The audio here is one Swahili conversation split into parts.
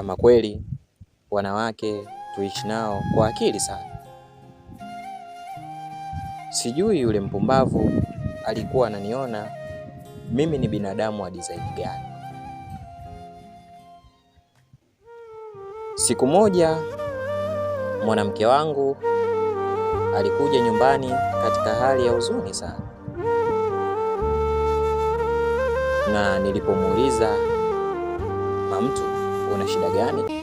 Ama kweli wanawake tuishi nao kwa akili sana. Sijui yule mpumbavu alikuwa ananiona mimi ni binadamu wa design gani. Siku moja mwanamke wangu alikuja nyumbani katika hali ya huzuni sana, na nilipomuuliza, "Mamtu, una shida gani?"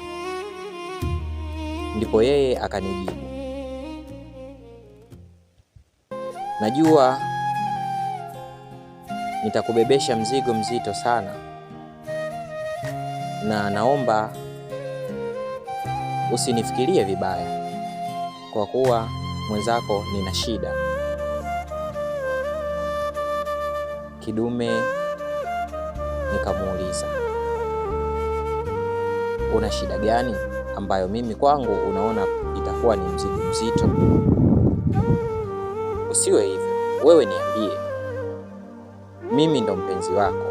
Ndipo yeye akanijibu, "Najua nitakubebesha mzigo mzito sana, na naomba usinifikirie vibaya kwa kuwa mwenzako nina shida." Kidume nikamuuliza, "Una shida gani ambayo mimi kwangu unaona itakuwa ni mzigo mzito?" "Usiwe hivyo, wewe niambie. Mimi ndo mpenzi wako,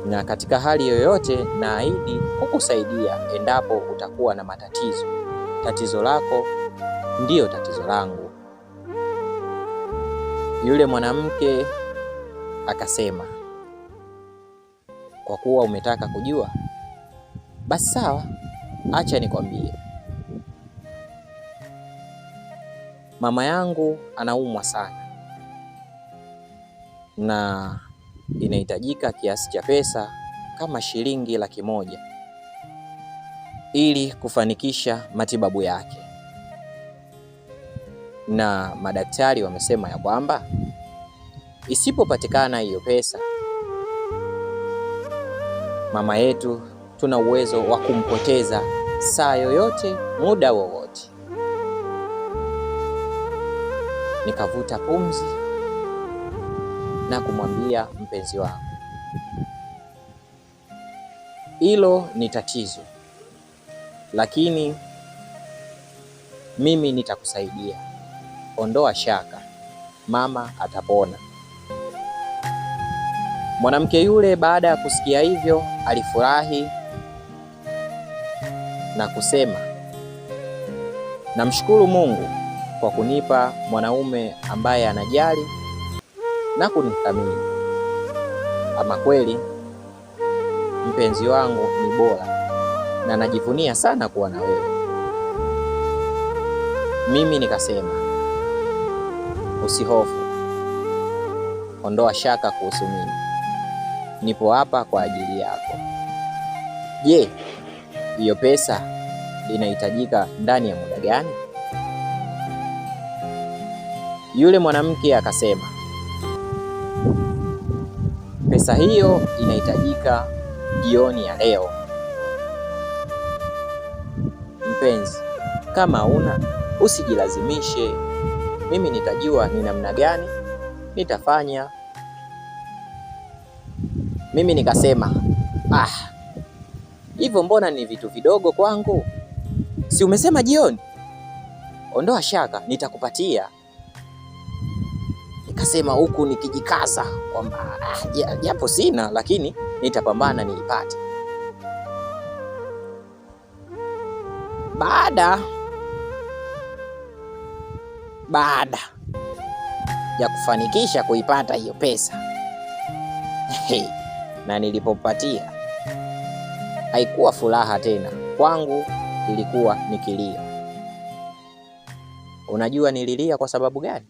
na katika hali yoyote naahidi kukusaidia endapo utakuwa na matatizo. Tatizo lako ndiyo tatizo langu." Yule mwanamke akasema, "Kwa kuwa umetaka kujua, basi sawa, acha nikwambie. Mama yangu anaumwa sana na inahitajika kiasi cha pesa kama shilingi 100,000 ili kufanikisha matibabu yake, na madaktari wamesema ya kwamba isipopatikana hiyo pesa, mama yetu tuna uwezo wa kumpoteza saa yoyote, muda wowote." Nikavuta pumzi na kumwambia mpenzi wangu, "Hilo ni tatizo, lakini mimi nitakusaidia. Ondoa shaka, mama atapona." Mwanamke yule baada ya kusikia hivyo alifurahi na kusema, "Namshukuru Mungu kwa kunipa mwanaume ambaye anajali na kunithamini. Ama kweli mpenzi wangu ni bora, na najivunia sana kuwa na wewe." Mimi nikasema, "Usihofu, ondoa shaka kuhusu mimi. Nipo hapa kwa ajili yako. Je, hiyo pesa inahitajika ndani ya muda gani?" Yule mwanamke akasema, "Pesa hiyo inahitajika jioni ya leo. Mpenzi, kama una usijilazimishe, mimi nitajua ni namna gani nitafanya." Mimi nikasema, hivyo mbona ni vitu vidogo kwangu? Si umesema jioni? Ondoa shaka, nitakupatia. Nikasema huku nikijikaza kwamba japo sina, lakini nitapambana niipate. Baada ya kufanikisha kuipata hiyo pesa, na nilipopatia, haikuwa furaha tena kwangu, ilikuwa ni kilio. Unajua nililia kwa sababu gani?